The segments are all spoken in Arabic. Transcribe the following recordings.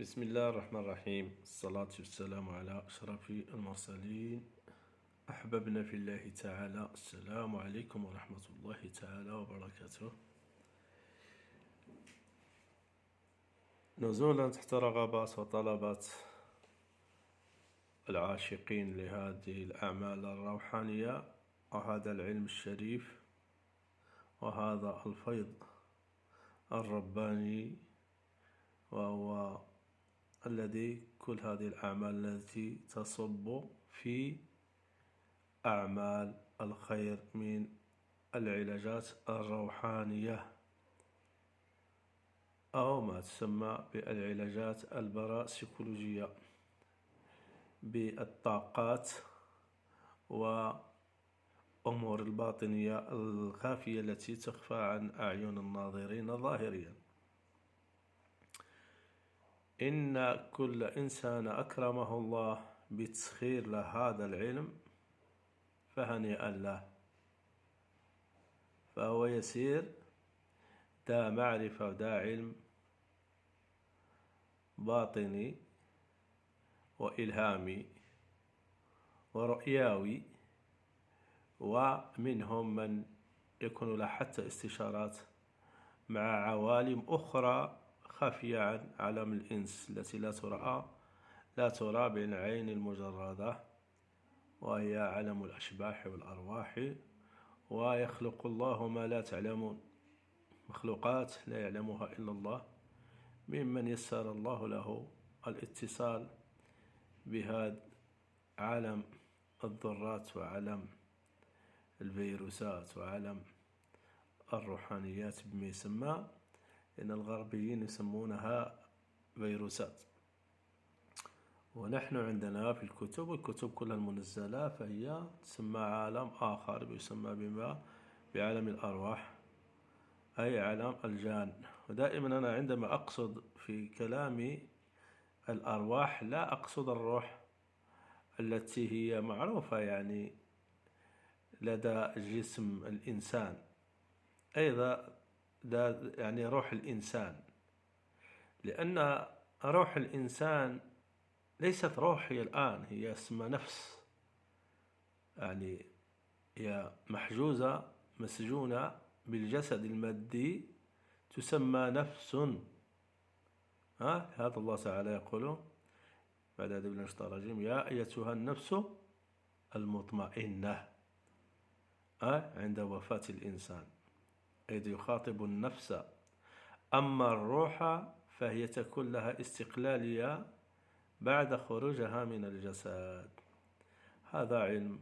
بسم الله الرحمن الرحيم. الصلاة والسلام على أشرف المرسلين. أحببنا في الله تعالى، السلام عليكم ورحمة الله تعالى وبركاته. نزولا تحت رغبات وطلبات العاشقين لهذه الأعمال الروحانية وهذا العلم الشريف وهذا الفيض الرباني، وهو الذي كل هذه الأعمال التي تصب في أعمال الخير من العلاجات الروحانية أو ما تسمى بالعلاجات الباراسيكولوجية بالطاقات وأمور الباطنية الخافية التي تخفى عن أعين الناظرين ظاهريا. إن كل إنسان أكرمه الله بتسخير له هذا العلم فهنيئا له، فهو يسير ذا معرفة وذا علم باطني وإلهامي ورؤياوي، ومنهم من يكون له حتى استشارات مع عوالم أخرى خافية عن عالم الإنس التي لا ترى بالعين المجردة، وهي عالم الأشباح والأرواح. ويخلق الله ما لا تعلمون، مخلوقات لا يعلمها إلا الله، ممن يسر الله له الاتصال بهذا عالم الذرات وعالم الفيروسات وعالم الروحانيات بما يسمى، إن الغربيين يسمونها فيروسات. ونحن عندنا في الكتب كلها المنزلة فهي تسمى عالم آخر يسمى بعالم الأرواح، أي عالم الجان. ودائما أنا عندما أقصد في كلامي الأرواح لا أقصد الروح التي هي معروفة يعني لدى جسم الإنسان، أيضا يعني روح الإنسان، لأن روح الإنسان ليست روح هي الآن، هي اسمها نفس، يعني هي محجوزة مسجونة بالجسد المادي تسمى نفس. هذا الله تعالى يقول بعد هذا بالله الرجيم: يا أيتها النفس المطمئنة، عند وفاة الإنسان إذ يخاطب النفس. أما الروح فهي تكون لها استقلالية بعد خروجها من الجسد. هذا علم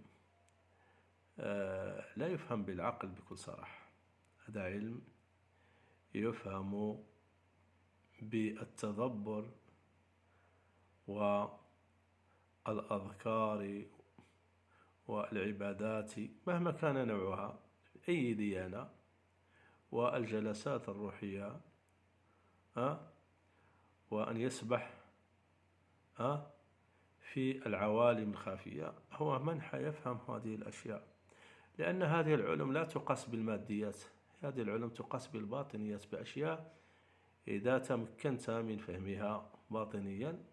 لا يفهم بالعقل بكل صراحة، هذا علم يفهم بالتدبر والأذكار والعبادات مهما كان نوعها في أي ديانة، والجلسات الروحية، وأن يسبح في العوالم الخافية. هو من يفهم هذه الأشياء، لأن هذه العلوم لا تقاس بالماديات، هذه العلوم تقاس بالباطنيات، بأشياء إذا تمكنت من فهمها باطنيا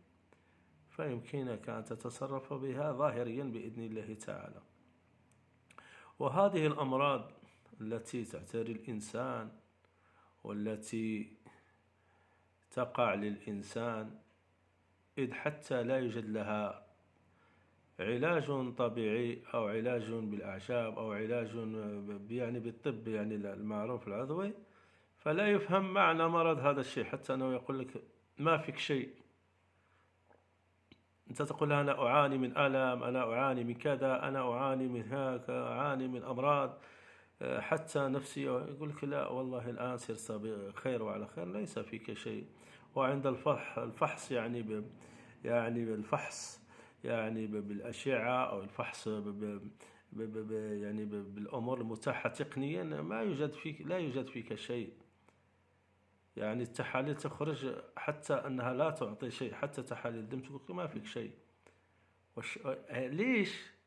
فيمكنك أن تتصرف بها ظاهريا بإذن الله تعالى. وهذه الأمراض التي تعتري الإنسان والتي تقع للإنسان، إذ حتى لا يوجد لها علاج طبيعي أو علاج بالأعشاب أو علاج يعني بالطب يعني المعروف العضوي، فلا يفهم معنى مرض هذا الشيء، حتى أنه يقول لك ما فيك شيء، أنت تقول أنا أعاني من ألم، أنا أعاني من كذا، أنا أعاني من هيك، أعاني من أمراض حتى نفسية، يقول لك لا والله الآن صرت بخير وعلى خير، ليس فيك شيء. وعند الفحص يعني يعني بالفحص يعني بالأشعة أو الفحص يعني بالأمور المتاحة تقنيا لا يوجد فيك شيء، يعني التحاليل تخرج حتى أنها لا تعطي شيء، حتى تحاليل الدم تقول ما فيك شيء. ليش؟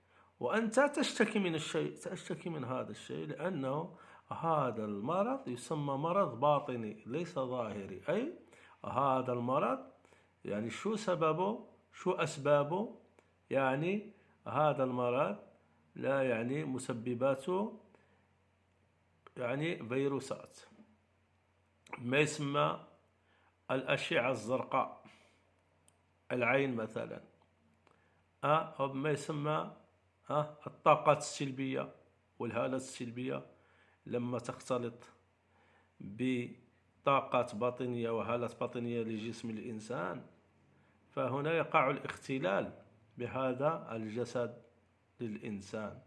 وأنت تشتكي من الشيء، تشتكي من هذا الشيء، لأنه هذا المرض يسمى مرض باطني ليس ظاهري، أي هذا المرض يعني شو سببه، شو أسبابه. يعني هذا المرض لا يعني مسبباته يعني فيروسات، ما يسمى الأشعة الزرقاء، العين مثلا، أو ما يسمى الطاقات السلبية والهالات السلبية لما تختلط بطاقات باطنية وهالات باطنية لجسم الإنسان، فهنا يقع الاختلال بهذا الجسد للإنسان.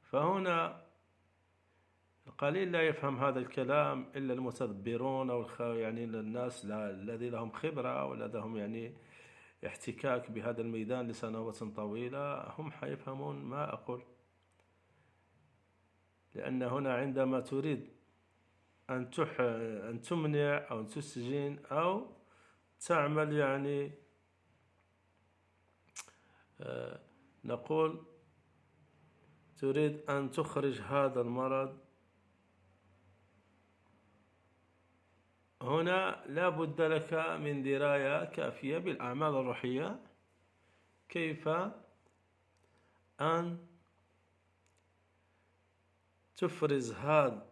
فهنا القليل لا يفهم هذا الكلام إلا المتدبرون أو يعني الناس الذي لهم خبرة ولديهم يعني احتكاك بهذا الميدان لسنوات طويلة، هم حيفهمون ما أقول. لأن هنا عندما تريد أن تمنع أو تسجن أو تعمل يعني نقول تريد أن تخرج هذا المرض، هنا لا بد لك من دراية كافية بالأعمال الروحية، كيف أن تفرز هذه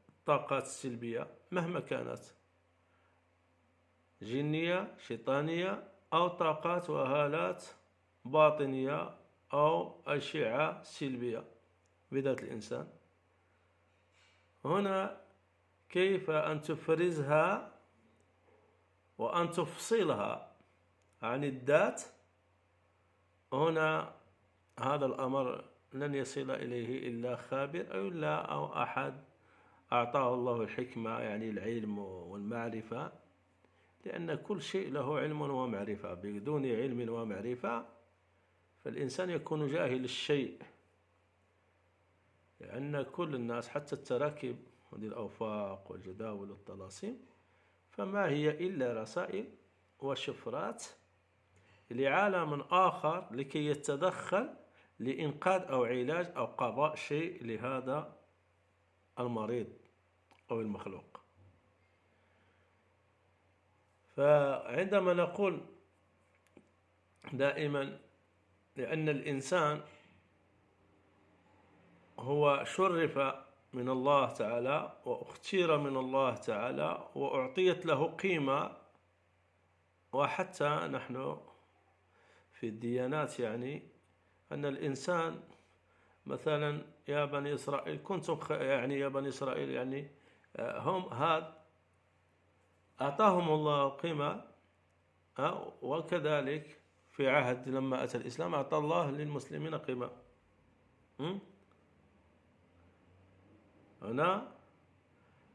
الطاقات السلبية مهما كانت، جنية شيطانية أو طاقات وهالات باطنية أو أشعة سلبية بذات الإنسان. هنا كيف أن تفرزها وأن تفصلها عن الذات. هنا هذا الأمر لن يصل إليه إلا خابر أو أحد أعطاه الله الحكمة، يعني العلم والمعرفة، لأن كل شيء له علم ومعرفة. بدون علم ومعرفة فالإنسان يكون جاهل الشيء، لأن كل الناس حتى التراكب هذه الأوفاق والجداول والطلاسم فما هي إلا رسائل وشفرات لعالم آخر لكي يتدخل لإنقاذ أو علاج أو قضاء شيء لهذا المريض أو المخلوق. فعندما نقول دائما لأن الإنسان هو شرف من الله تعالى واختير من الله تعالى وأعطيت له قيمة، وحتى نحن في الديانات يعني أن الإنسان مثلا يا بني إسرائيل كنتم يعني يا بني إسرائيل يعني هم أعطاهم الله قيمة، وكذلك في عهد لما أتى الإسلام أعطى الله للمسلمين قيمة. أنا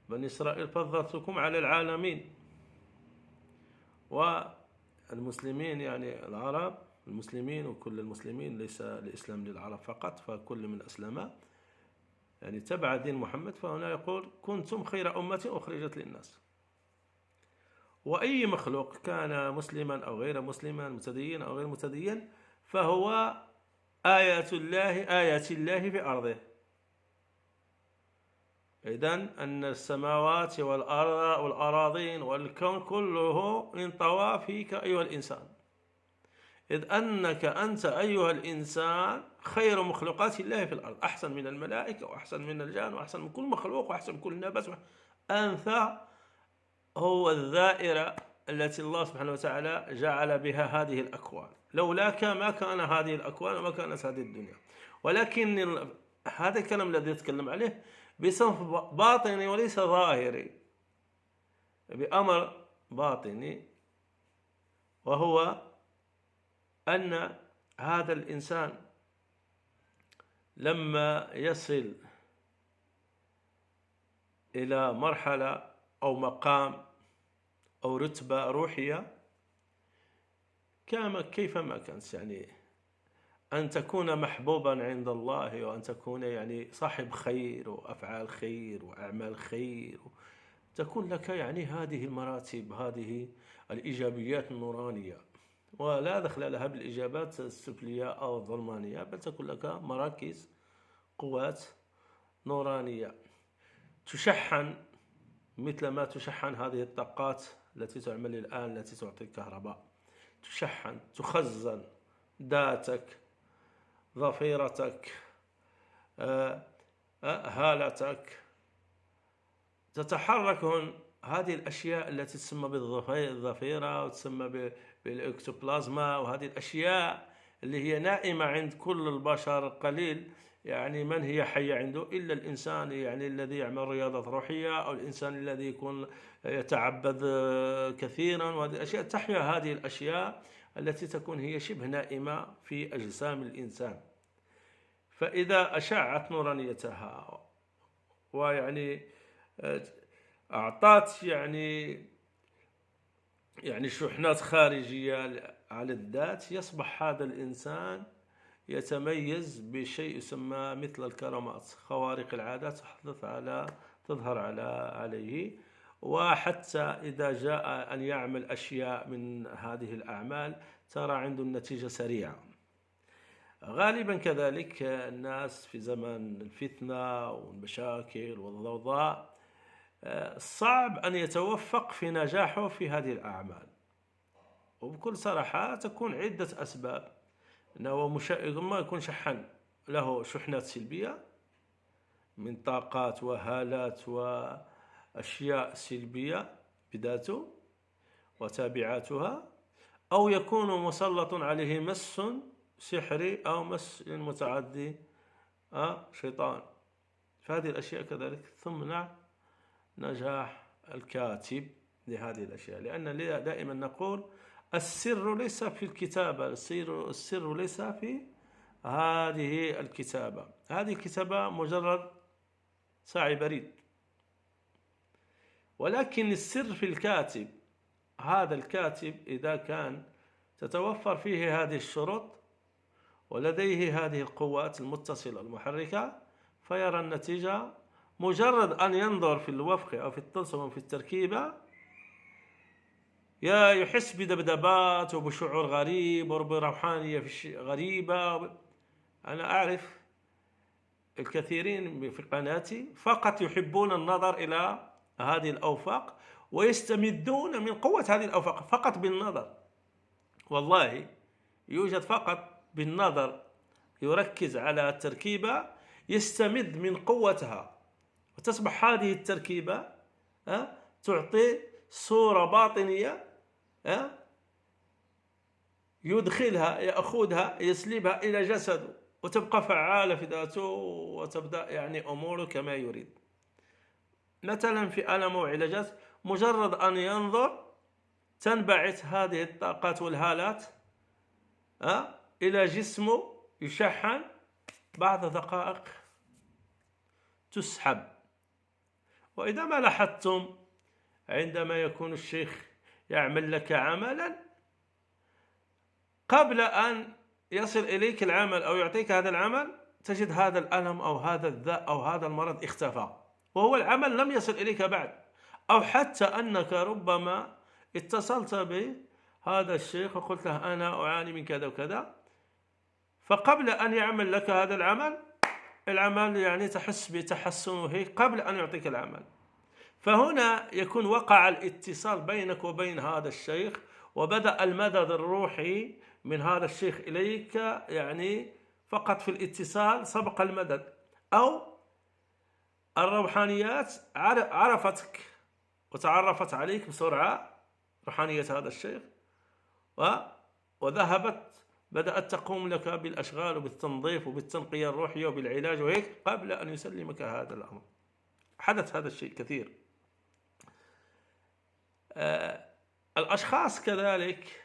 بني إسرائيل فضلتكم على العالمين، والمسلمين يعني العرب المسلمين وكل المسلمين، ليس الإسلام للعرب فقط، فكل من أسلم يعني تبع دين محمد، فهنا يقول كنتم خير أمة أخرجت للناس. وأي مخلوق كان مسلما أو غير مسلما، متدين أو غير متدين، فهو آيات الله في أرضه. إذن أن السماوات والأرض والأراضين والكون كله انطوى فيك أيها الإنسان، إذ أنك أنت أيها الإنسان خير مخلوقات الله في الأرض، أحسن من الملائكة وأحسن من الجان وأحسن من كل مخلوق وأحسن من كل نبات. أنت هو الدائرة التي الله سبحانه وتعالى جعل بها هذه الأكوان، لولاك ما كان هذه الأكوان وما كانت هذه الدنيا. ولكن هذا الكلام الذي يتكلم عليه بصنف باطني وليس ظاهري، بأمر باطني، وهو أن هذا الإنسان لما يصل إلى مرحلة أو مقام أو رتبة روحية كيفما كانت، يعني أن تكون محبوبا عند الله، وأن تكون يعني صاحب خير وأفعال خير وأعمال خير، تكون لك يعني هذه المراتب، هذه الإيجابيات النورانية، ولا دخل لها بالإجابات السفلية أو الظلمانية، بل تكون لك مراكز قوات نورانية تشحن مثل ما تشحن هذه الطاقات التي تعمل الآن، التي تعطي الكهرباء، تشحن، تخزن ذاتك، ظفيرتك، هالتك، تتحرك. هذه الأشياء التي تسمى بالظفيرة وتسمى بالإكتوبلازما، وهذه الأشياء اللي هي نائمة عند كل البشر، قليل يعني من هي حية عنده إلا الإنسان يعني الذي يعمل رياضة روحية، أو الإنسان الذي يكون يتعبد كثيرا. وهذه الأشياء تحيا هذه الأشياء التي تكون هي شبه نائمة في أجسام الإنسان. فإذا أشعت نورانيتها ويعني أعطت يعني شحنات خارجية على الذات، يصبح هذا الإنسان يتميز بشيء يسمى مثل الكرامات، خوارق العادات تظهر عليه. وحتى إذا جاء أن يعمل أشياء من هذه الأعمال ترى عنده النتيجة سريعة. غالبا كذلك الناس في زمن الفتنة والمشاكل والضوضاء صعب أن يتوفق في نجاحه في هذه الأعمال، وبكل صراحة تكون عدة أسباب. أنه ما يكون شحن له شحنات سلبية من طاقات وهالات وأشياء سلبية بذاته وتابعاتها، أو يكون مسلط عليه مس سحري أو مس متعدي شيطان. فهذه الأشياء كذلك تمنع نجاح الكاتب لهذه الأشياء، لأن دائما نقول السر ليس في الكتابة، السر ليس في هذه الكتابة. هذه الكتابة مجرد ساعي بريد، ولكن السر في الكاتب. هذا الكاتب إذا كان تتوفر فيه هذه الشروط ولديه هذه القوات المتصلة المحركة، فيرى النتيجة. مجرد أن ينظر في الوفق أو في التلصم أو في التركيبة يحس بدبدبات وبشعور غريب وبروحانية غريبة. أنا أعرف الكثيرين في قناتي فقط يحبون النظر إلى هذه الأوفاق ويستمدون من قوة هذه الأوفاق فقط بالنظر. والله يوجد فقط بالنظر، يركز على التركيبة يستمد من قوتها، وتصبح هذه التركيبة تعطي صورة باطنية يدخلها، يأخذها، يسلبها إلى جسده، وتبقى فعالة في ذاته، وتبدأ يعني أموره كما يريد. مثلا في ألم وعلاجات، مجرد أن ينظر تنبعث هذه الطاقات والهالات إلى جسمه، يشحن، بعد دقائق تسحب. وإذا ما لاحظتم عندما يكون الشيخ يعمل لك عملا، قبل أن يصل إليك العمل أو يعطيك هذا العمل تجد هذا الألم أو هذا الذاء أو هذا المرض اختفى، وهو العمل لم يصل إليك بعد. أو حتى أنك ربما اتصلت بهذا الشيخ وقلت له أنا أعاني من كذا وكذا، فقبل أن يعمل لك هذا العمل يعني تحس بتحسنه قبل أن يعطيك العمل. فهنا يكون وقع الاتصال بينك وبين هذا الشيخ، وبدأ المدد الروحي من هذا الشيخ إليك، يعني فقط في الاتصال سبق المدد. أو الروحانيات عرفتك وتعرفت عليك بسرعة، روحانية هذا الشيخ، وذهبت بدأت تقوم لك بالأشغال وبالتنظيف وبالتنقية الروحية وبالعلاج وهيك قبل أن يسلمك هذا الأمر. حدث هذا الشيء كثير. الأشخاص كذلك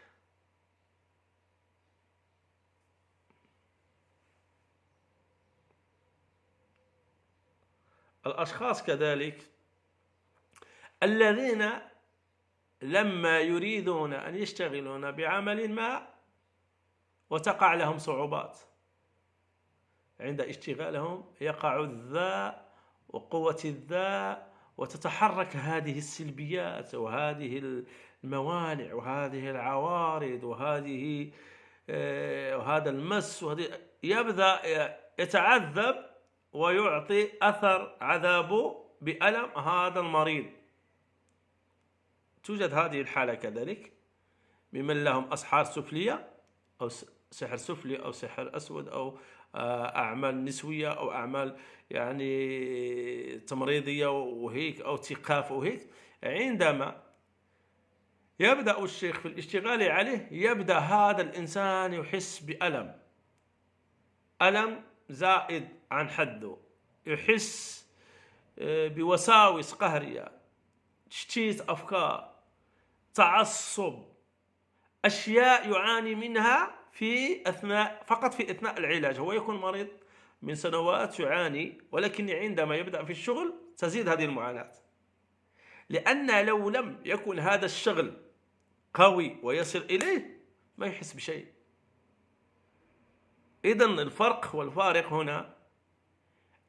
الذين لما يريدون أن يشتغلون بعمل ما وتقع لهم صعوبات، عند اشتغالهم يقع الذاء وقوة الذاء، وتتحرك هذه السلبيات وهذه الموانع وهذه العوارض وهذا المس، يبدأ يتعذب ويعطي أثر عذابه بألم هذا المريض. توجد هذه الحالة كذلك ممن لهم أسحار سفلية أو سحر سفلي أو سحر أسود أو أعمال نسوية أو أعمال يعني تمريضية وهيك أو تقاف وهيك. عندما يبدأ الشيخ في الاشتغال عليه يبدأ هذا الإنسان يحس بألم، ألم زائد عن حده، يحس بوساوس قهرية، تشتيت أفكار، تعصب، أشياء يعاني منها فقط في أثناء العلاج. هو يكون مريض من سنوات يعاني، ولكن عندما يبدأ في الشغل تزيد هذه المعاناة، لأن لو لم يكن هذا الشغل قوي ويصل إليه ما يحس بشيء. إذن الفرق والفارق هنا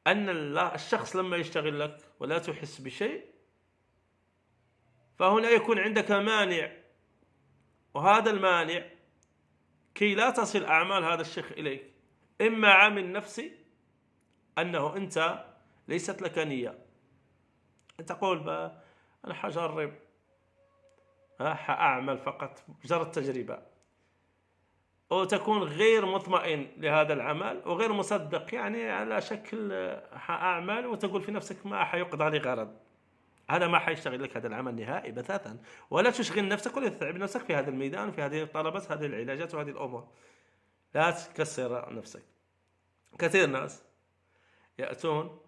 أن الشخص لما يشتغل لك ولا تحس بشيء فهنا يكون عندك مانع، وهذا المانع كي لا تصل أعمال هذا الشيخ إليك إما عامل نفسي أنه أنت ليست لك نية، تقول أنا حجرب حأعمل فقط مجرد تجربة، أو تكون غير مطمئن لهذا العمل وغير مصدق، يعني على شكل حأعمل وتقول في نفسك ما حيقضى لي غرض، هذا ما حيشتغل لك هذا العمل نهائي بتاتا. ولا تشغل نفسك ولا تتعب نفسك في هذا الميدان، في هذه الطلبات، هذه العلاجات وهذه الأمور، لا تكسر نفسك. كثير ناس يأتون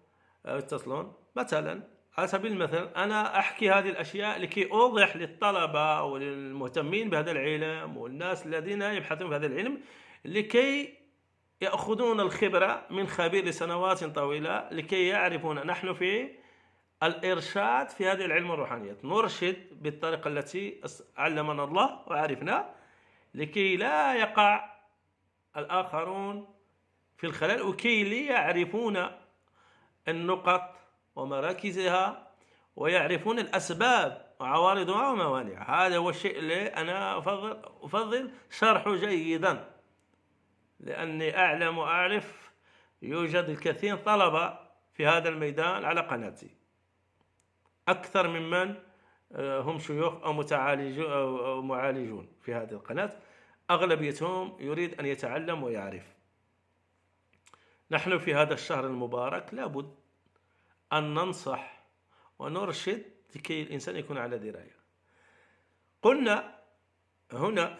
أو يتصلون مثلا على سبيل المثل، أنا أحكي هذه الأشياء لكي أوضح للطلبة وللمهتمين بهذا العلم والناس الذين يبحثون في هذا العلم لكي يأخذون الخبرة من خبير لسنوات طويلة، لكي يعرفون نحن في الإرشاد في هذه العلم الروحانيات، نرشد بالطريقة التي علمنا الله وعرفنا، لكي لا يقع الآخرون في الخلل، وكي ليعرفون النقط ومراكزها ويعرفون الأسباب وعوارضها وموانعها. هذا هو الشيء اللي أنا أفضل شرحه جيدا، لأني أعلم وأعرف يوجد الكثير طلبة في هذا الميدان على قناتي، أكثر ممن هم شيوخ أو معالجون في هذه القناة، أغلبيتهم يريد أن يتعلم ويعرف. نحن في هذا الشهر المبارك لابد أن ننصح ونرشد لكي الإنسان يكون على دراية. قلنا هنا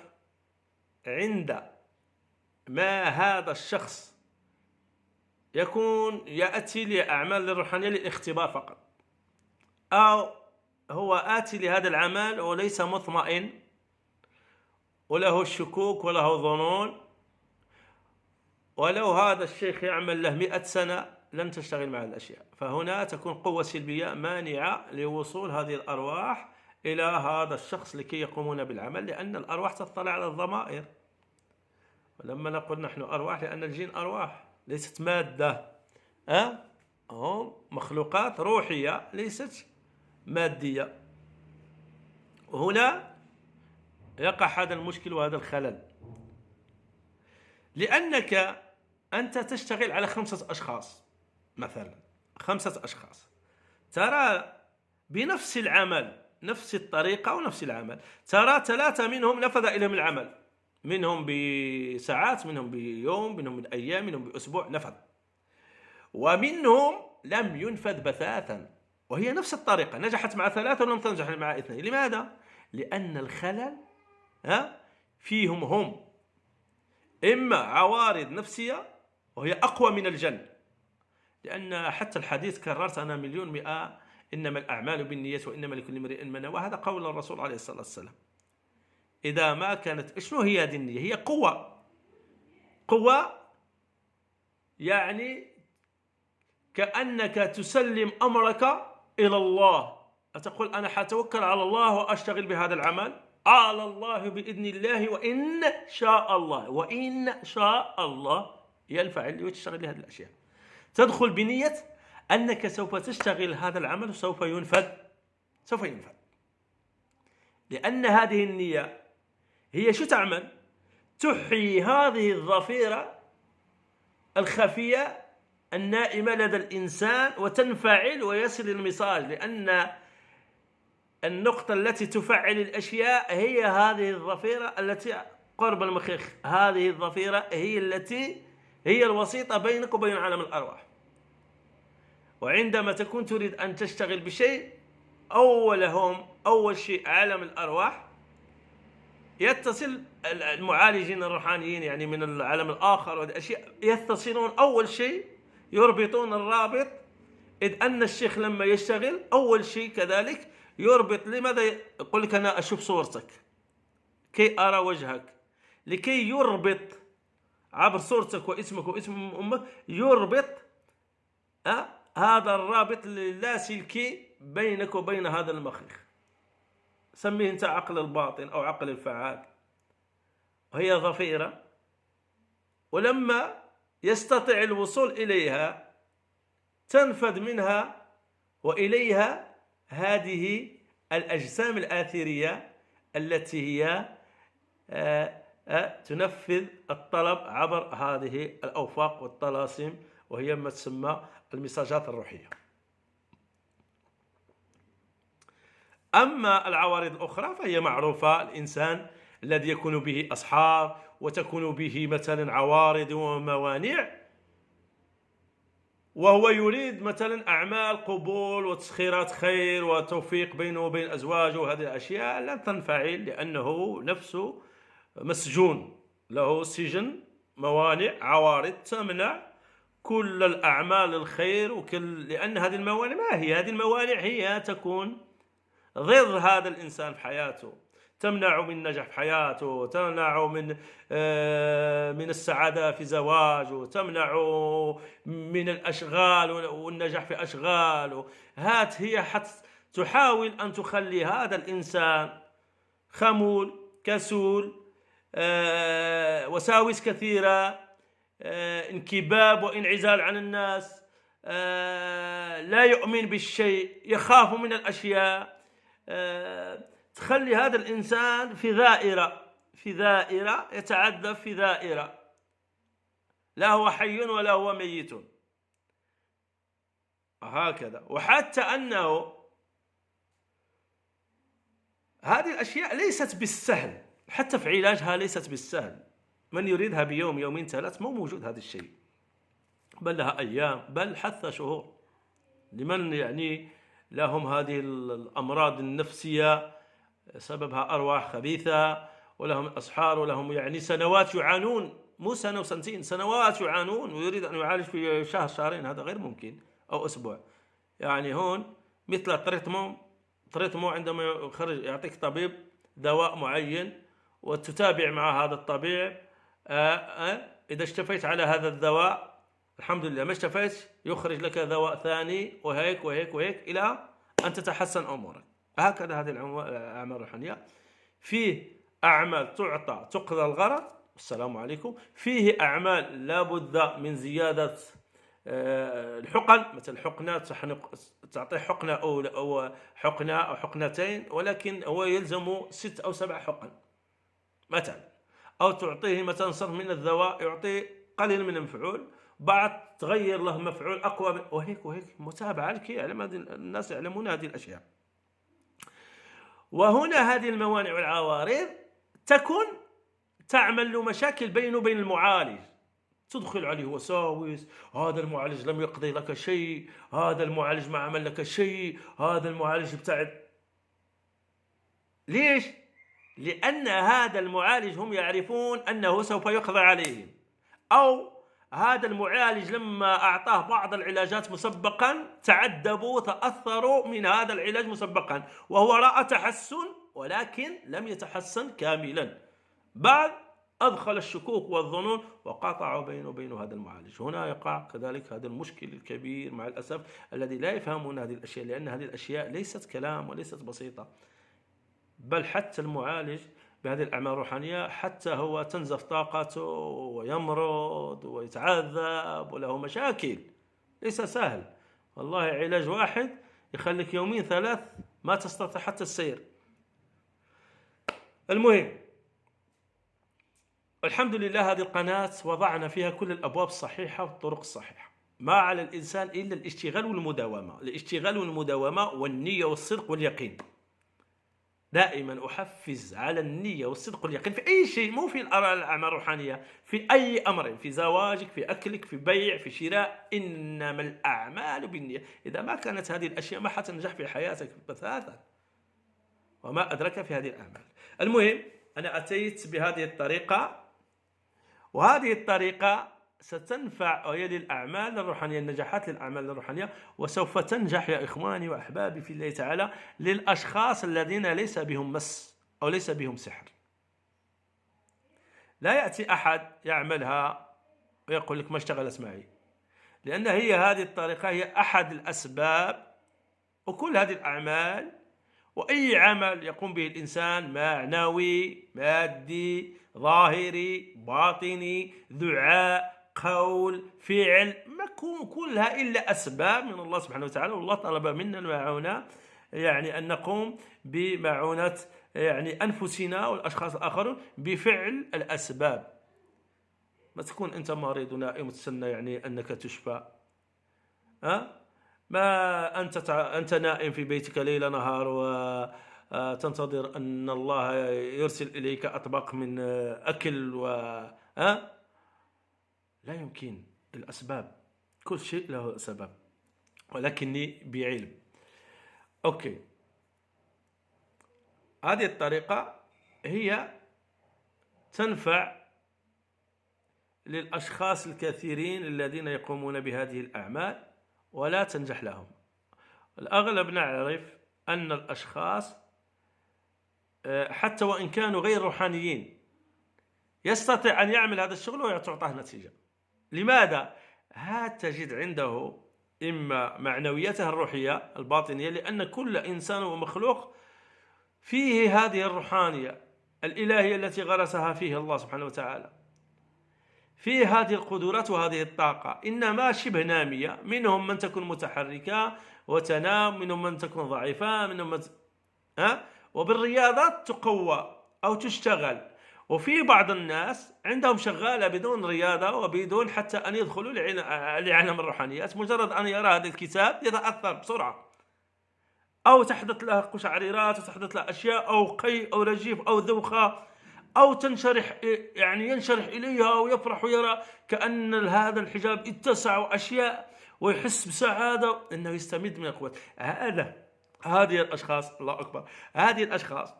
عند ما هذا الشخص يكون يأتي لأعمال الروحانية للاختبار فقط، أو هو آتي لهذا العمل وليس مطمئن وله الشكوك وله ظنون، ولو هذا الشيخ يعمل له 100 سنة لن تشتغل مع الأشياء، فهنا تكون قوة سلبية مانعة لوصول هذه الأرواح إلى هذا الشخص لكي يقومون بالعمل، لأن الأرواح تطلع على الضمائر. ولما نقول نحن أرواح لأن الجن أرواح ليست مادة، هم مخلوقات روحية ليست مادية. وهنا يقع هذا المشكل وهذا الخلل، لأنك أنت تشتغل على 5 أشخاص مثلا، 5 أشخاص ترى بنفس العمل، نفس الطريقة ونفس العمل، ترى 3 منهم نفذ إليهم العمل، منهم بساعات، منهم بيوم، منهم بأيام، منهم بأسبوع نفذ، ومنهم لم ينفذ بتاتا، وهي نفس الطريقة نجحت مع 3 ولم تنجح مع 2. لماذا؟ لأن الخلل فيهم هم، إما عوارض نفسية وهي أقوى من الجن، لأن حتى الحديث كررت أنا 1,000,000 إنما الأعمال بالنيات وإنما لكل امرئ ما نوى، وهذا قول الرسول عليه الصلاة والسلام. إذا ما كانت، شنو هي هذه النية؟ هي قوة يعني كأنك تسلم أمرك إلى الله، أتقول أنا حتوكل على الله وأشتغل بهذا العمل على الله بإذن الله، وإن شاء الله هي الفاعل اللي تشتغل لهذه الأشياء. تدخل بنية أنك سوف تشتغل هذا العمل وسوف ينفذ، لأن هذه النية هي شو تعمل؟ تحيي هذه الظفيرة الخفية النائمة لدى الإنسان وتنفعل ويصل المساج، لأن النقطة التي تفعل الأشياء هي هذه الظفيرة التي قرب المخيخ. هذه الظفيرة هي التي هي الوسيطة بينك وبين عالم الأرواح. وعندما تكون تريد أن تشتغل بشيء، أول شيء عالم الأرواح يتصل المعالجين الروحانيين يعني من العالم الآخر والأشياء يتصلون أول شيء يربطون الرابط. إذ أن الشيخ لما يشتغل أول شيء كذلك يربط. لماذا يقول لك أنا أشوف صورتك كي أرى وجهك؟ لكي يربط عبر صورتك واسمك واسم أمك، يربط هذا الرابط اللاسلكي بينك وبين هذا المخيخ. سميه أنت عقل الباطن أو عقل الفعال، وهي ظفيرة. ولما يستطيع الوصول إليها تنفذ منها وإليها هذه الأجسام الآثرية التي هي تنفذ الطلب عبر هذه الأوفاق والطلاسم، وهي ما تسمى المساجات الروحية. أما العوارض الأخرى فهي معروفة. الإنسان الذي يكون به أصحاب وتكون به مثلا عوارض وموانع، وهو يريد مثلا أعمال قبول وتسخيرات خير وتوفيق بينه وبين أزواجه، وهذه الأشياء لن تنفعل لأنه نفسه مسجون، له سجن موانع عوارض تمنع كل الأعمال الخير لأن هذه الموانع ما هي؟ هذه الموانع هي تكون ضد هذا الإنسان في حياته، تمنع من النجاح في حياته، تمنع من السعادة في زواجه، تمنع من الأشغال والنجاح في أشغاله. هي حتى تحاول أن تخلي هذا الإنسان خمول كسول، وساوس كثيرة، انكباب وانعزال عن الناس، لا يؤمن بالشيء، يخاف من الأشياء. تخلي هذا الإنسان في ذائرة يتعذب في ذائرة، لا هو حي ولا هو ميت، هكذا. وحتى أنه هذه الأشياء ليست بالسهل، حتى في علاجها ليست بالسهل. من يريدها بيوم يومين ثلاث مو موجود هذا الشيء، بل لها أيام بل حتى شهور. لمن يعني لهم هذه الأمراض النفسية سببها أرواح خبيثة، ولهم أسحار، ولهم يعني سنوات يعانون، مو سنة وسنتين، سنوات يعانون، ويريد أن يعالج في شهر شهرين، هذا غير ممكن، أو أسبوع. يعني هون مثل تريتمو عندما يخرج يعطيك طبيب دواء معين وتتابع مع هذا الطبيب، إذا اشتفيت على هذا الدواء الحمد لله، ما اشتفيت يخرج لك دواء ثاني، وهيك وهيك وهيك إلى أن تتحسن أمورك. هكذا هذه الأعمال الروحانية. فيه أعمال تعطى تقضى الغرض، السلام عليكم. فيه أعمال لا بد من زيادة الحقن، مثل حقنات تعطي حقنة أو حقنة أو حقنتين، ولكن هو يلزم 6 أو 7 حقن مثلا. أو تعطيه مثلا صنف من الدواء يعطي قليل من المفعول، بعد تغير له مفعول أقوى، وهيك متابعة لكي يعلم الناس يعلمون هذه الأشياء. وهنا هذه الموانع والعوارض تكون تعمل له مشاكل بينه وبين المعالج، تدخل عليه وساوس، هذا المعالج لم يقضي لك شيء، هذا المعالج ما عمل لك شيء، هذا المعالج ابتعد. ليش؟ لأن هذا المعالج هم يعرفون أنه سوف يقضي عليهم، أو هذا المعالج لما أعطاه بعض العلاجات مسبقا تعذبوا تأثروا من هذا العلاج مسبقا، وهو رأى تحسن ولكن لم يتحسن كاملا، بعد أدخل الشكوك والظنون وقاطعوا بينه وبين هذا المعالج. هنا يقع كذلك هذا المشكل الكبير مع الأسف الذي لا يفهمون هذه الأشياء، لأن هذه الأشياء ليست كلام وليست بسيطة، بل حتى المعالج بهذه الأعمال الروحانية حتى هو تنزف طاقته ويمرض ويتعذب وله مشاكل، ليس سهل والله. علاج واحد يخليك 2 3 ما تستطيع حتى السير. المهم، الحمد لله هذه القناة وضعنا فيها كل الأبواب الصحيحة والطرق الصحيحة. ما على الإنسان إلا الاشتغال والمداومة، الاشتغال والمداومة والنية والصدق واليقين. دائما أحفز على النية والصدق واليقين في أي شيء، مو في الأعمال الروحانية، في أي أمر، في زواجك، في أكلك، في بيع، في شراء، إنما الأعمال بالنية. إذا ما كانت هذه الأشياء ما حتنجح في حياتك بثاثة، وما أدرك في هذه الأعمال. المهم أنا أتيت بهذه الطريقة، وهذه الطريقة ستنفع للأعمال الروحانية، النجاحات للأعمال الروحانية، وسوف تنجح يا إخواني وأحبابي في الله تعالى للأشخاص الذين ليس بهم مس أو ليس بهم سحر. لا يأتي أحد يعملها ويقول لك ما اشتغلت معي، لأن هي هذه الطريقة هي أحد الأسباب. وكل هذه الأعمال وأي عمل يقوم به الإنسان، معنوي، مادي، ظاهري، باطني، دعاء، قول، فعل، ما كلها إلا أسباب من الله سبحانه وتعالى. والله طلب منا المعونة، يعني أن نقوم بمعونة يعني أنفسنا والأشخاص الآخرون بفعل الأسباب. ما تكون أنت مريض ونائم وتستنى يعني أنك تشفى. ما أنت نائم في بيتك ليل نهار وتنتظر أن الله يرسل إليك أطباق من أكل لا يمكن. الأسباب، كل شيء له سبب، ولكني بعلم. أوكي، هذه الطريقة هي تنفع للأشخاص الكثيرين الذين يقومون بهذه الأعمال ولا تنجح لهم. الأغلب نعرف أن الأشخاص حتى وإن كانوا غير روحانيين يستطيع أن يعمل هذا الشغل وتعطيه نتيجة. لماذا؟ تجد عنده إما معنويته الروحية الباطنية، لأن كل إنسان ومخلوق فيه هذه الروحانية الإلهية التي غرسها فيه الله سبحانه وتعالى، فيه هذه القدرات وهذه الطاقة، إنما شبه نامية. منهم من تكون متحركة وتنام، منهم من تكون ضعيفة، منهم من وبالرياضات تقوى أو تشتغل. وفي بعض الناس عندهم شغالة بدون رياضة وبدون حتى أن يدخلوا لعالم الروحانيات، مجرد أن يرى هذا الكتاب يتأثر بسرعة، أو تحدث له قشعريرات، وتحدث له أشياء، أو قيء أو رجيف أو ذوخة، أو تنشرح، يعني ينشرح إليها ويفرح ويرى كأن هذا الحجاب اتسع وأشياء، ويحس بسعادة أنه يستمد من القوة. هذه الأشخاص، الله أكبر، هذه الأشخاص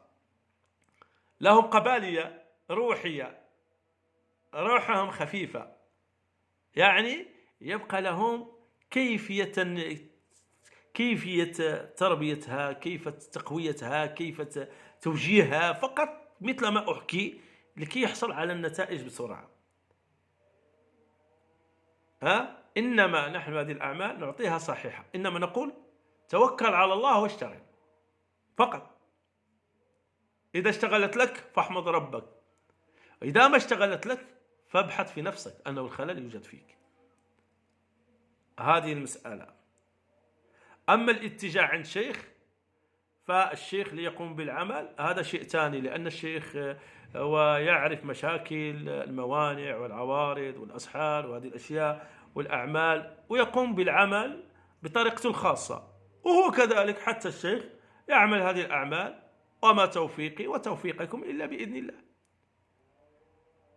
لهم قبالية روحية، روحهم خفيفة، يعني يبقى لهم كيفية تربيتها، كيف تقويتها، كيف توجيهها، فقط مثل ما أحكي لكي يحصل على النتائج بسرعة. إنما نحن هذه الأعمال نعطيها صحيحة، إنما نقول توكل على الله واشتغل فقط. إذا اشتغلت لك فاحمد ربك، إذا ما اشتغلت لك فابحث في نفسك أنه الخلل يوجد فيك. هذه المسألة. أما الاتجاه عند شيخ، فالشيخ ليقوم بالعمل هذا شيء ثاني، لأن الشيخ هو يعرف مشاكل الموانع والعوارض والأسحار وهذه الأشياء والأعمال، ويقوم بالعمل بطريقته الخاصة. وهو كذلك حتى الشيخ يعمل هذه الأعمال، وما توفيقي وتوفيقكم إلا بإذن الله.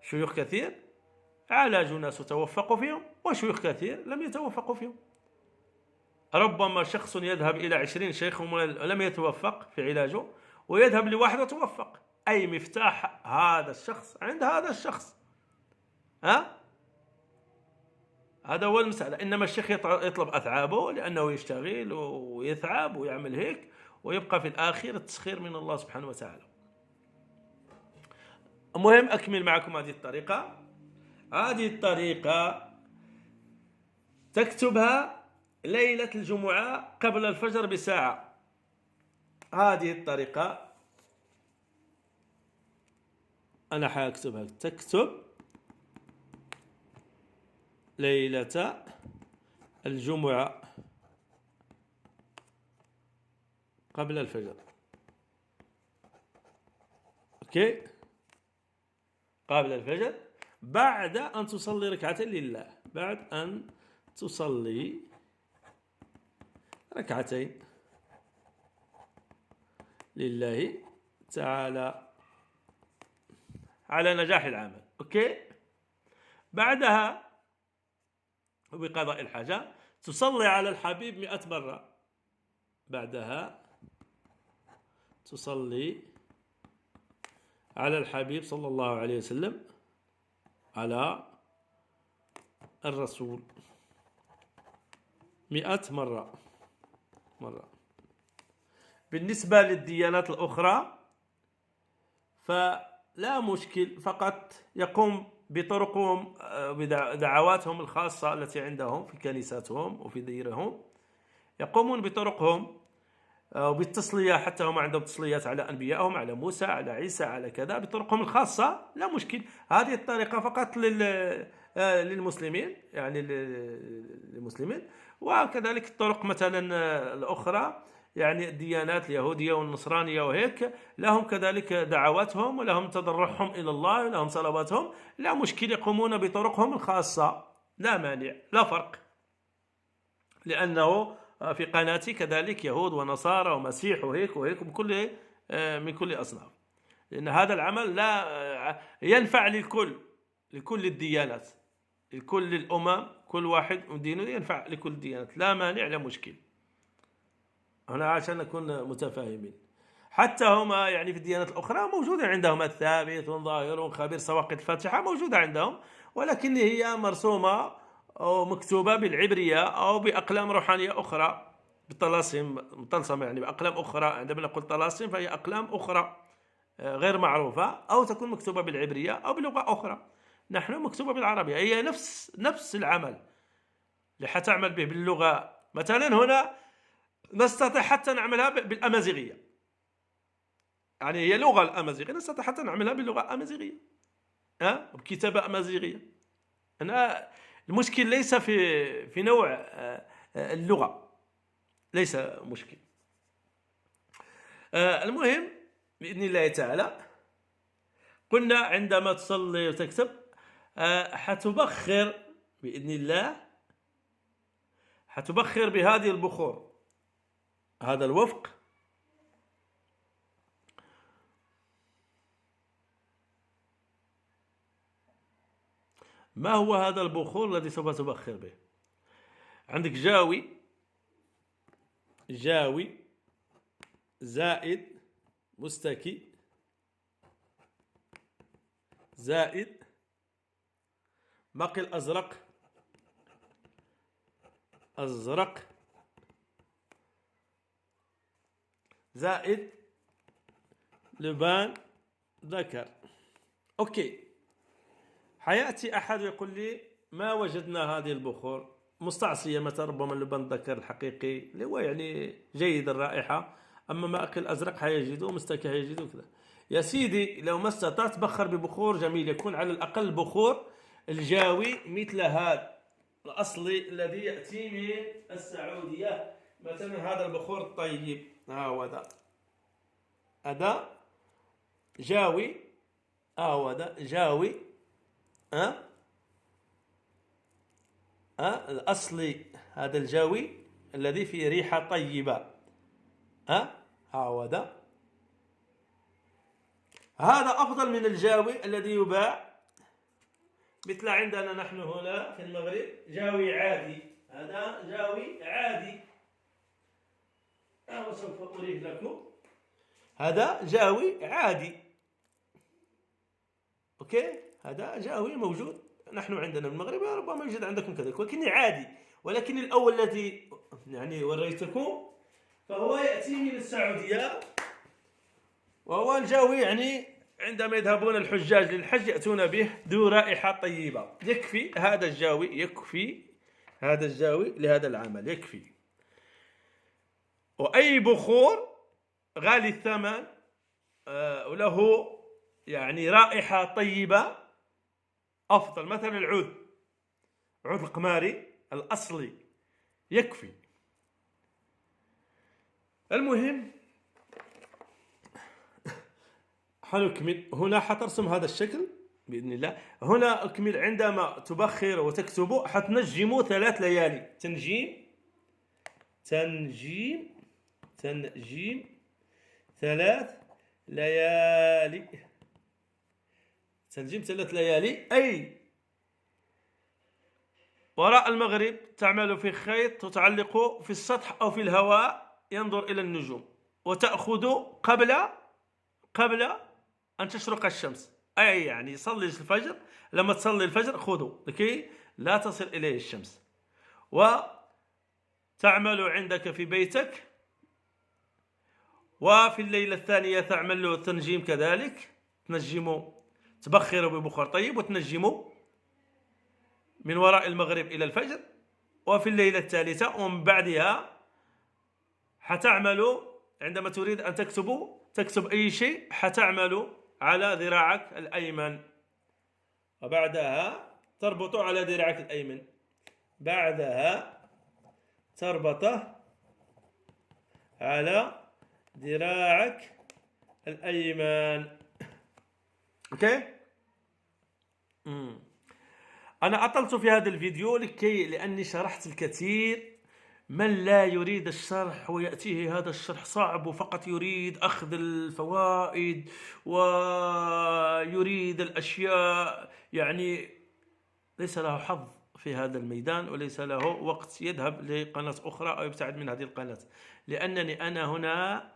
شيوخ كثير عالجوا ناس توفقوا فيهم، وشيوخ كثير لم يتوفقوا فيهم. ربما شخص يذهب إلى 20 شيخ ولم يتوفق في علاجه، ويذهب لواحد وتوفق. أي مفتاح هذا الشخص عند هذا الشخص. هذا هو المسألة. إنما الشيخ يطلب أثعابه لأنه يشتغل ويتعب ويعمل هيك، ويبقى في الآخر التسخير من الله سبحانه وتعالى. المهم أكمل معكم هذه الطريقة. هذه الطريقة تكتبها ليلة الجمعة قبل الفجر بساعة. هذه الطريقة أنا حاكتبها. تكتب ليلة الجمعة قبل الفجر. أوكي، قبل الفجر، بعد أن تصلي ركعتين لله. بعد أن تصلي ركعتين لله تعالى على نجاح العمل. أوكي. بعدها وبقضاء الحاجة تصلي على الحبيب 100 مرة. بعدها تصلي على الحبيب صلى الله عليه وسلم، على الرسول 100 مرة. بالنسبة للديانات الأخرى فلا مشكل، فقط يقوم بطرقهم بدعواتهم الخاصة التي عندهم في كنيساتهم وفي ديرهم، يقومون بطرقهم وبالتصلية، حتى هم عندهم تصليات على أنبيائهم، على موسى، على عيسى، على كذا، بطرقهم الخاصة، لا مشكل. هذه الطريقة فقط للمسلمين، يعني للمسلمين. وكذلك الطرق مثلا الأخرى، يعني الديانات اليهودية والنصرانية وهيك، لهم كذلك دعواتهم ولهم تضرعهم إلى الله ولهم صلواتهم، لا مشكل، يقومون بطرقهم الخاصة، لا مانع، لا فرق. لأنه في قناتي كذلك يهود ونصارى ومسيح وهيك وهيك من كل أصناف، لأن هذا العمل لا ينفع لكل الديانات، لكل الأمم، كل واحد دينه ينفع لكل الديانات، لا مانع، لا مشكل. هنا عشان نكون متفاهمين. حتى هما يعني في الديانات الأخرى موجودة عندهم الثابت ظاهر خبير سواقط الفاتحة، موجودة عندهم، ولكن هي مرسومة أو مكتوبة بالعبرية أو بأقلام روحانية أخرى، بالطلاسم مطلسمة، يعني بأقلام أخرى. عندما نقول طلاسم فهي أقلام أخرى غير معروفة، أو تكون مكتوبة بالعبرية أو بلغة أخرى. نحن مكتوبة بالعربية، هي نفس العمل اللي حتعمل به باللغة. مثلا هنا نستطيع حتى نعملها بالأمازيغية، يعني هي لغة الأمازيغية، نستطيع حتى نعملها باللغة الأمازيغية، بكتابة أمازيغية. أنا المشكل ليس في نوع اللغة، ليس مشكل. المهم بإذن الله تعالى، قلنا عندما تصلي وتكتب حتبخر بإذن الله، حتبخر بهذه البخور، هذا الوفق. ما هو هذا البخور الذي سوف تبخر به؟ عندك جاوي زائد مستكي زائد مقل أزرق زائد لبان ذكر. أوكي. حياتي أحد يقول لي ما وجدنا هذه البخور مستعصية، مثلا ربما اللبان الذكر الحقيقي اللي هو يعني جيد الرائحة، أما ماء الأزرق حيجدوه، مستكي حيجدوه كذا. يا سيدي لو ما استطعت بخر ببخور جميل، يكون على الأقل بخور الجاوي مثل هذا الأصلي الذي يأتي من السعودية، مثلا هذا البخور الطيب، هذا جاوي، هذا جاوي، الأصلي، هذا الجاوي الذي فيه ريحة طيبة، هذا أفضل من الجاوي الذي يباع، مثل عندنا نحن هنا في المغرب جاوي عادي، هذا جاوي عادي، وسوف أريه لكم، هذا جاوي عادي. أوكي، هذا جاوي موجود نحن عندنا في المغرب، ربما يوجد عندكم كذلك، ولكن عادي. ولكن الأول الذي يعني وريتكم فهو يأتي من السعودية، وهو الجاوي يعني عندما يذهبون الحجاج للحج يأتون به ذو رائحة طيبة، يكفي هذا الجاوي، يكفي هذا الجاوي لهذا العمل، يكفي. وأي بخور غالي الثمن وله يعني رائحة طيبة أفضل، مثلا العود القماري الأصلي يكفي. المهم حنكمل هنا، حترسم هذا الشكل بإذن الله. هنا أكمل، عندما تبخر وتكتب حتنجموا 3 ليالي، تنجيم 3 ليالي. تنجيم 3 ليالي، أي وراء المغرب تعمل في خيط وتعلق في السطح أو في الهواء ينظر إلى النجوم، وتأخذ قبل أن تشرق الشمس، أي يعني صلي الفجر، لما تصلي الفجر خذوا لكي لا تصل إليه الشمس. وتعمل عندك في بيتك، وفي الليلة الثانية تعمل تنجيم كذلك، تنجم تبخر ببخار طيب وتنجم من وراء المغرب إلى الفجر. وفي الليلة الثالثة ومن بعدها حتعمل عندما تريد أن تكتب أي شيء حتعمل على ذراعك الأيمن، وبعدها تربط على ذراعك الأيمن، بعدها تربطه على ذراعك الأيمن. اوكي. أنا أطلت في هذا الفيديو لأني شرحت الكثير. من لا يريد الشرح ويأتيه هذا الشرح صعب وفقط يريد أخذ الفوائد ويريد الأشياء، يعني ليس له حظ في هذا الميدان، وليس له وقت يذهب لقناة أخرى أو يبتعد من هذه القناة، لأنني أنا هنا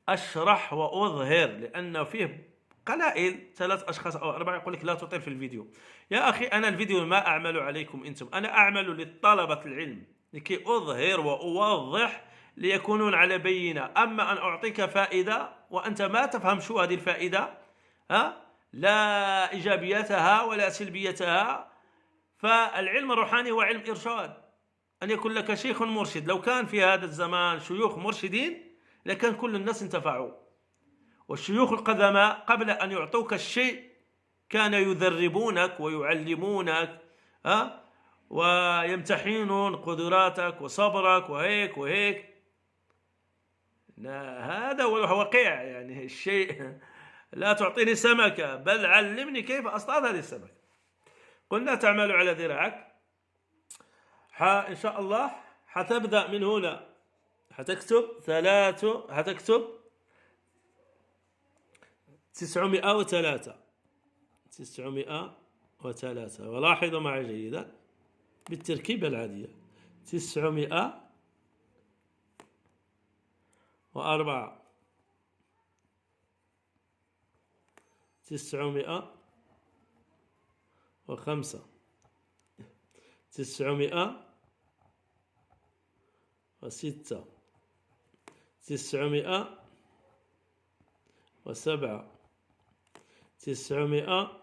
أشرح وأظهر، لأن فيه قلائل 3 أشخاص أو 4 يقول لك لا تطيل في الفيديو. يا أخي أنا الفيديو ما أعمل عليكم أنتم، أنا أعمل للطلبة العلم لكي أظهر وأوضح ليكونون على بينة. أما أن أعطيك فائدة وأنت ما تفهم شو هذه الفائدة، لا إيجابيتها ولا سلبيتها، فالعلم الروحاني هو علم إرشاد، أن يكون لك شيخ مرشد. لو كان في هذا الزمان شيوخ مرشدين لكان كل الناس انتفعوا. والشيوخ القدماء قبل أن يعطوك الشيء كان يدربونك ويعلمونك ويمتحنون قدراتك وصبرك وهيك وهيك. هذا هو الواقع، يعني الشيء لا تعطيني سمكة بل علمني كيف أصطاد هذه السمكة. قلنا تعمل على ذراعك، إن شاء الله حتبدأ من هنا، حتكتب 903. ولاحظوا معي جيدا بالتركيبة العادية 904 905 906 907 908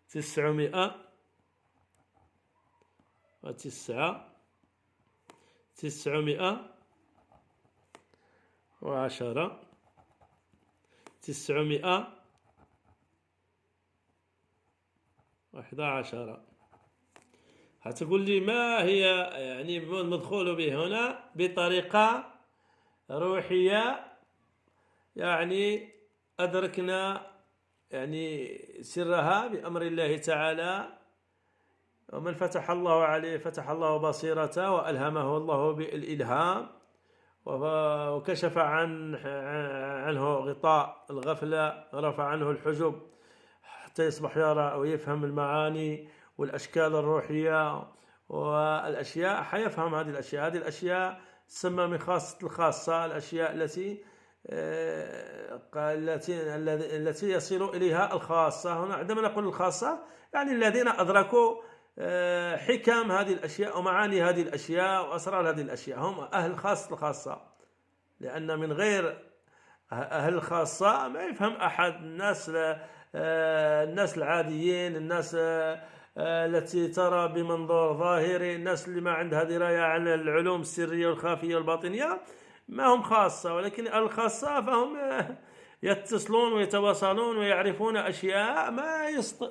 909 910 911. هتقول لي ما هي يعني المدخول به هنا بطريقة روحية، يعني أدركنا يعني سرها بأمر الله تعالى. ومن فتح الله عليه فتح الله بصيرته وألهمه الله بالإلهام وكشف عنه غطاء الغفلة، رفع عنه الحجب حتى يصبح يرى ويفهم المعاني والأشكال الروحية والأشياء. حيفهم هذه الأشياء تسمى من خاصة الخاصة، الأشياء التي يصل إليها الخاصة. هنا عندما نقول الخاصة يعني الذين أدركوا حكم هذه الأشياء ومعاني هذه الأشياء وأسرار هذه الأشياء، هم أهل خاصة الخاصة. لأن من غير أهل الخاصة ما يفهم أحد. الناس العاديين، الناس التي ترى بمنظور ظاهري، الناس اللي ما عندها دراية عن العلوم السرية والخافية والباطنية ما هم خاصة. ولكن الخاصة فهم يتصلون ويتواصلون ويعرفون أشياء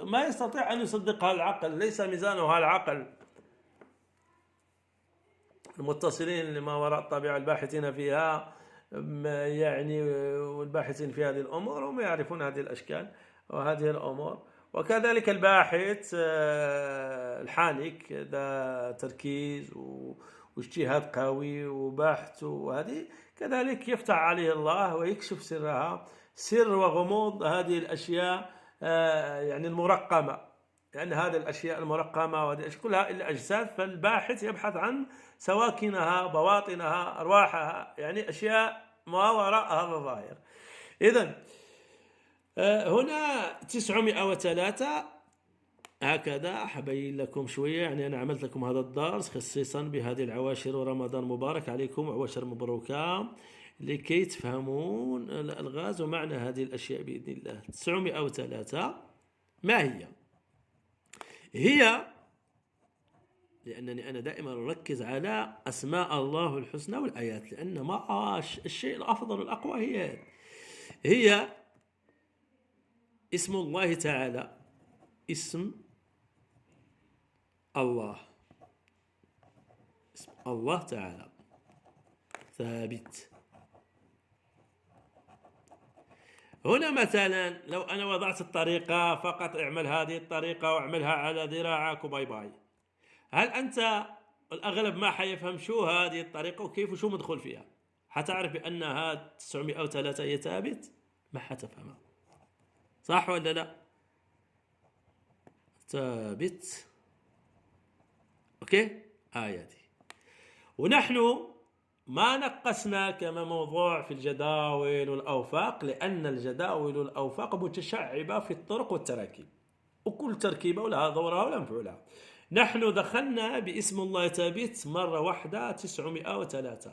ما يستطيع أن يصدقها العقل، ليس ميزانها العقل. المتصلين لما وراء الطبيعة الباحثين فيها يعني والباحثين في هذه الأمور هم يعرفون هذه الأشكال وهذه الأمور. وكذلك الباحث الحانك ذا تركيز واجتهاد قوي وبحث، وهذه كذلك يفتح عليه الله ويكشف سرها، سر وغموض هذه الأشياء يعني المرقمة، لأن هذه الأشياء المرقمة وهذه الأشياء كلها إلا أجساد، فالباحث يبحث عن سواكنها، بواطنها، أرواحها، يعني أشياء ما وراء هذا الظاهر. إذن هنا 903 هكذا حبين لكم شوية، يعني أنا عملت لكم هذا الدرس خصيصا بهذه العواشر، ورمضان مبارك عليكم، عواشر مبروكة، لكي تفهمون الألغاز ومعنى هذه الأشياء بإذن الله. 903 ما هي؟ هي لأنني أنا دائما أركز على أسماء الله الحسنى والآيات، لأن ما الشيء الأفضل والأقوى هي اسم الله تعالى، اسم الله، اسم الله تعالى ثابت. هنا مثلا لو أنا وضعت الطريقة فقط، اعمل هذه الطريقة واعملها على ذراعك وباي باي، هل أنت الأغلب ما حيفهم شو هذه الطريقة وكيف وشو مدخل فيها؟ حتعرف بأن هذا 903 هي ثابت؟ ما حتفهمها، صح ولا لا؟ ثابت. أوكي آياتي. ونحن ما نقصنا كما موضوع في الجداول والأوفاق، لأن الجداول والأوفاق متشعبة في الطرق والتراكيب، وكل تركيبة ولها دورها ولا مفعولها. نحن دخلنا باسم الله ثابت مرة واحدة 903،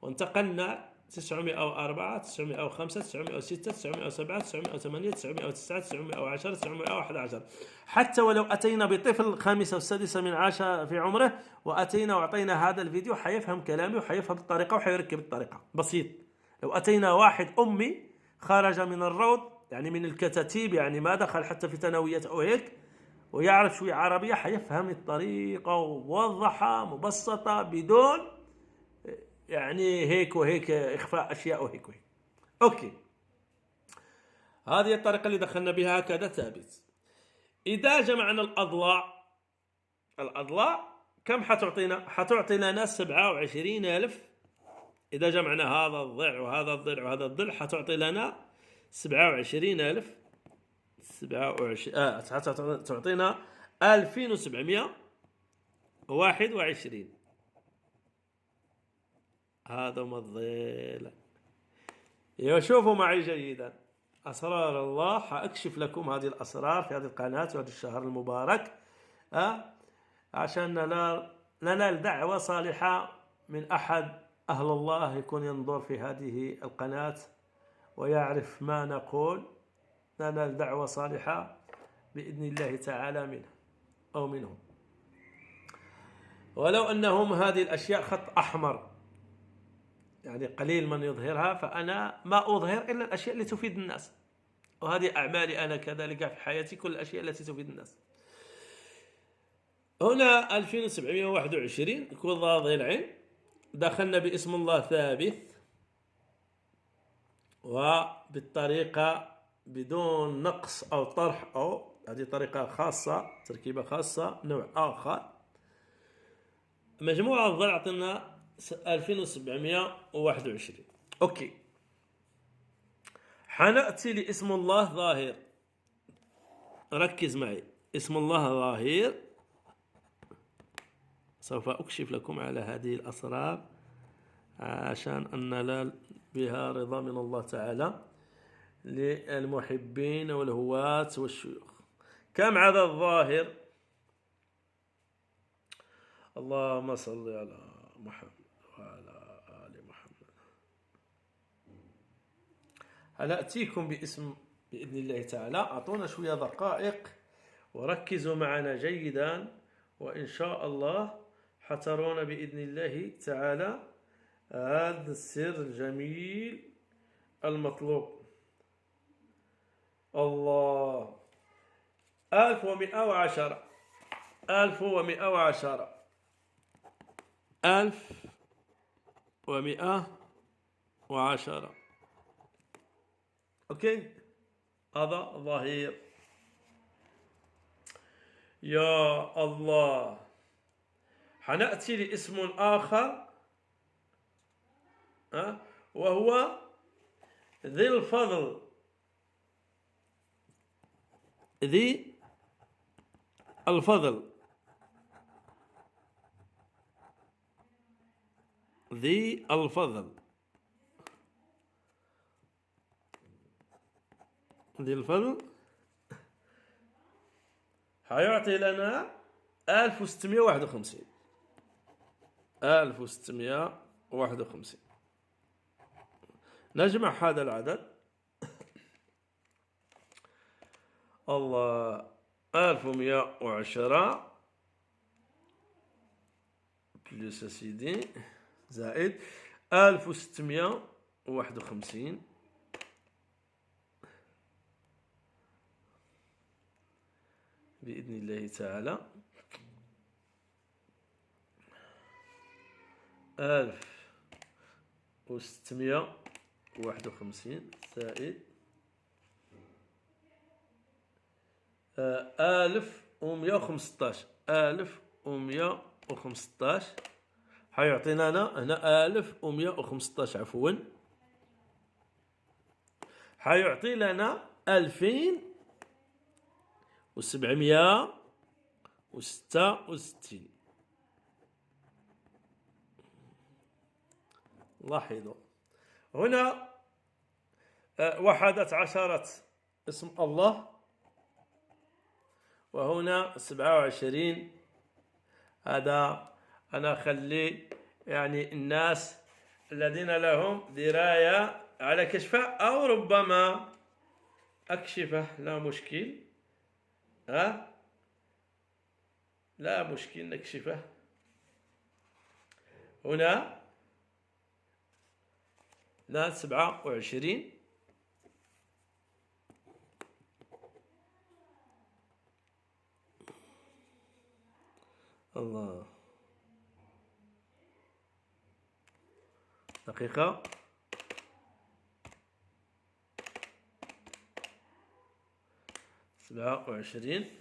وانتقلنا 904 905 906 907 908 909 910 911، حتى ولو أتينا بطفل الخامسة والسادسة من عاشر في عمره وأتينا وأعطينا هذا الفيديو حيفهم كلامي وحيفهم الطريقة وحيركب الطريقة بسيط. لو أتينا واحد أمي خرج من الروض، يعني من الكتاتيب، يعني ما دخل حتى في ثانويات أو هيك، ويعرف شوية عربية، حيفهم الطريقة موضحة مبسطة بدون يعني هيك وهيك إخفاء أشياء وهيك وهيك. أوكي، هذه الطريقة اللي دخلنا بها هكذا ثابت. إذا جمعنا الأضلاع كم حتعطينا؟ حتعطي لنا 27,000. إذا جمعنا هذا الضلع وهذا الضلع وهذا الضلع حتعطي لنا 27,000. تعطينا 2721. هذا ما الضلع. شوفوا معي جيدا أسرار الله، حأكشف لكم هذه الأسرار في هذه القناة في هذا الشهر المبارك، عشان ننال دعوة صالحة من أحد أهل الله يكون ينظر في هذه القناة ويعرف ما نقول، ننال دعوة صالحة بإذن الله تعالى منه أو منهم، ولو أنهم هذه الأشياء خط أحمر، يعني قليل من يظهرها، فأنا ما أظهر إلا الأشياء التي تفيد الناس، وهذه أعمالي أنا كذلك في حياتي، كل الأشياء التي تفيد الناس. هنا 2721 كل ضلعين دخلنا باسم الله ثابت، وبالطريقة بدون نقص أو طرح، أو هذه طريقة خاصة، تركيبة خاصة، نوع آخر. مجموع الضلع أعطينا 2721. أوكي، حنأتي لاسم الله ظاهر. ركز معي، اسم الله ظاهر سوف أكشف لكم على هذه الأسرار عشان أن ننال بها رضا من الله تعالى للمحبين والهواة والشيوخ. كم عدد الظاهر؟ اللهم صل على محمد وعلى آل محمد. هنأتيكم باسم بإذن الله تعالى، أعطونا شوية دقائق وركزوا معنا جيدا، وإن شاء الله حترون بإذن الله تعالى هذا السر الجميل المطلوب. الله، 1110 1110 1110. أوكي، هذا ظهير. يا الله، حنأتي لاسم آخر وهو ذي الفضل. ذي الفضل. ذي الفضل. ذي الفضل حيعطي لنا 1651. 1651. نجمع هذا العدد. الله 1110 بلس سيدي زائد 1651 بإذن الله تعالى. 1651 زائد 1115. 1115 حيعطينا هنا 1115 عفوا، حيعطي لنا 2766. لاحظوا هنا 11 اسم الله، وهنا 27. هذا أنا أخلي يعني الناس الذين لهم دراية على كشفه أو ربما أكشفه، لا مشكل. لا مشكل نكشفه. هنا 27. الله دقيقة. سبعة وعشرين.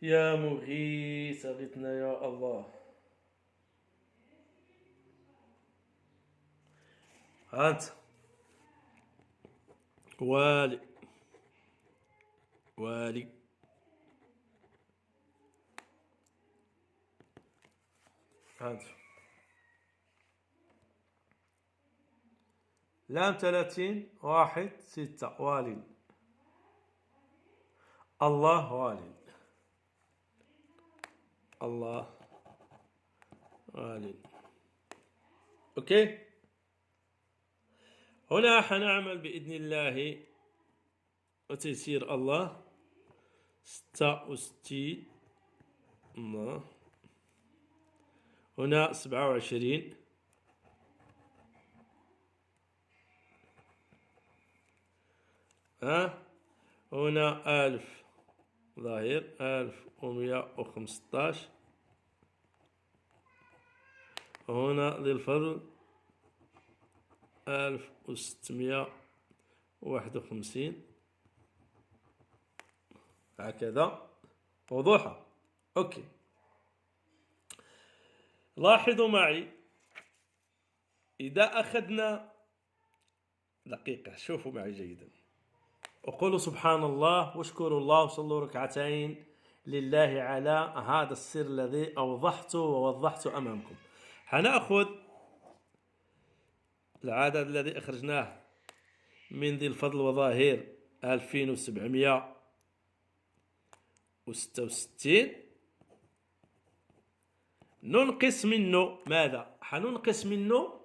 يا مغيث أغثنا يا الله. هانت والي هانت لام 30 1 6 والي. الله والي. الله والي. اوكي. هنا حنعمل بإذن الله وتيسير الله 66. الله هنا 27. هنا 1000 ظاهر 1115. هنا ذي الفضل 1651. هكذا وضوحا. اوكي. لاحظوا معي إذا أخذنا دقيقة، شوفوا معي جيدا. وقولوا سبحان الله واشكروا الله وصلوا ركعتين لله على هذا السر الذي أوضحته ووضحته أمامكم. حنأخذ العدد الذي أخرجناه من ذي الفضل وظاهر 2766، ننقص منه ماذا؟ حننقص منه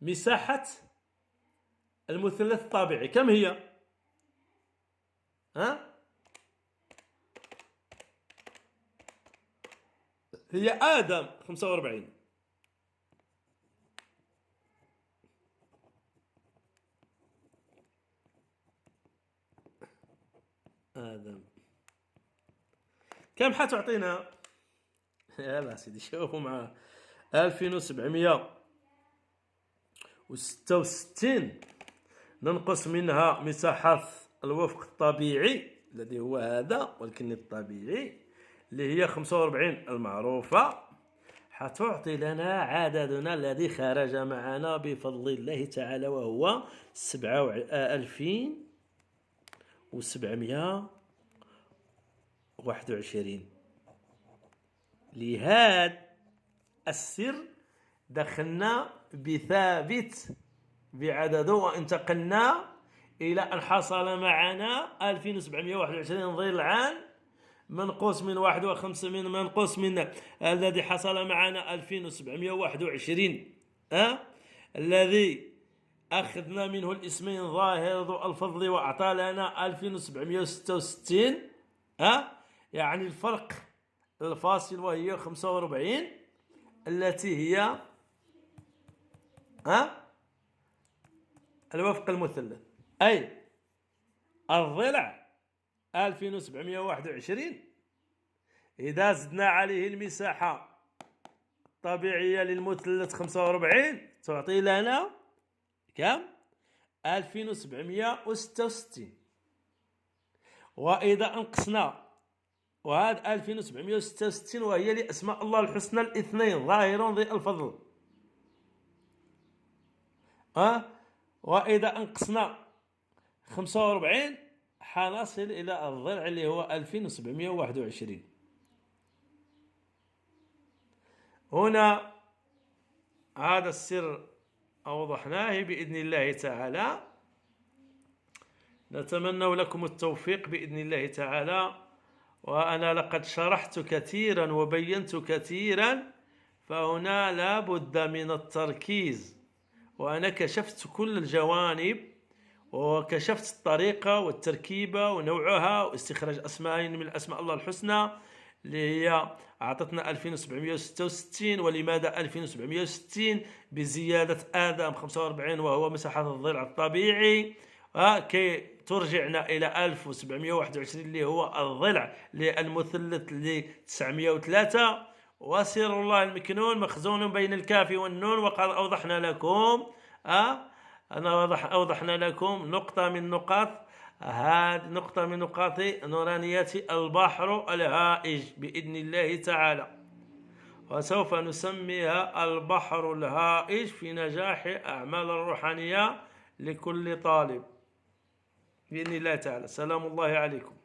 مساحة المثلث الطابعي. كم هي؟ هي آدم 45. آدم كم حتعطينا؟ يلا سيدي شوفوا معاه 2766 ننقص منها مساحة الوفق الطبيعي الذي هو هذا، ولكن الطبيعي اللي هي 45 المعروفة، حتعطي لنا عددنا الذي خرج معنا بفضل الله تعالى، وهو 2721. لهذا السر دخلنا بثابت بعدده وانتقلنا إلى أن حصل معنا 2721 ضلعا منقوص من 51 منقوص من الذي حصل معنا 2721 الذي أخذنا منه الاسمين ظاهر ذو الفضل وأعطى لنا 2766 يعني الفرق الفاصل وهي 45 التي هي الوفق المثلث، أي الضلع 2721 إذا زدنا عليه المساحة الطبيعية للمثلث 45 تعطي لنا كم؟ 2766. وإذا أنقصنا وهذا 2766 وهي لأسماء الله الحسنى الاثنين ظاهر ذي الفضل، وإذا أنقصنا 45 حنصل إلى الضلع اللي هو 2721. هنا هذا السر أوضحناه بإذن الله تعالى. نتمنى لكم التوفيق بإذن الله تعالى. وأنا لقد شرحت كثيرا وبينت كثيرا، فهنا لا بد من التركيز، وأنا كشفت كل الجوانب وكشفت الطريقة والتركيبة ونوعها واستخراج أسماء من أسماء الله الحسنى اللي هي أعطتنا 2766. ولماذا 2760 بزيادة آدم 45 وهو مساحة الضلع الطبيعي، كي ترجعنا إلى 1721 اللي هو الضلع للمثلث ل 903. وسر الله المكنون مخزون بين الكاف والنون. وقد أوضحنا لكم أوضحنا لكم نقطة من نقاط هذه نقطة من نقاط نورانيات البحر الهائج بإذن الله تعالى، وسوف نسميها البحر الهائج في نجاح أعمال الروحانية لكل طالب بإذن الله تعالى. سلام الله عليكم.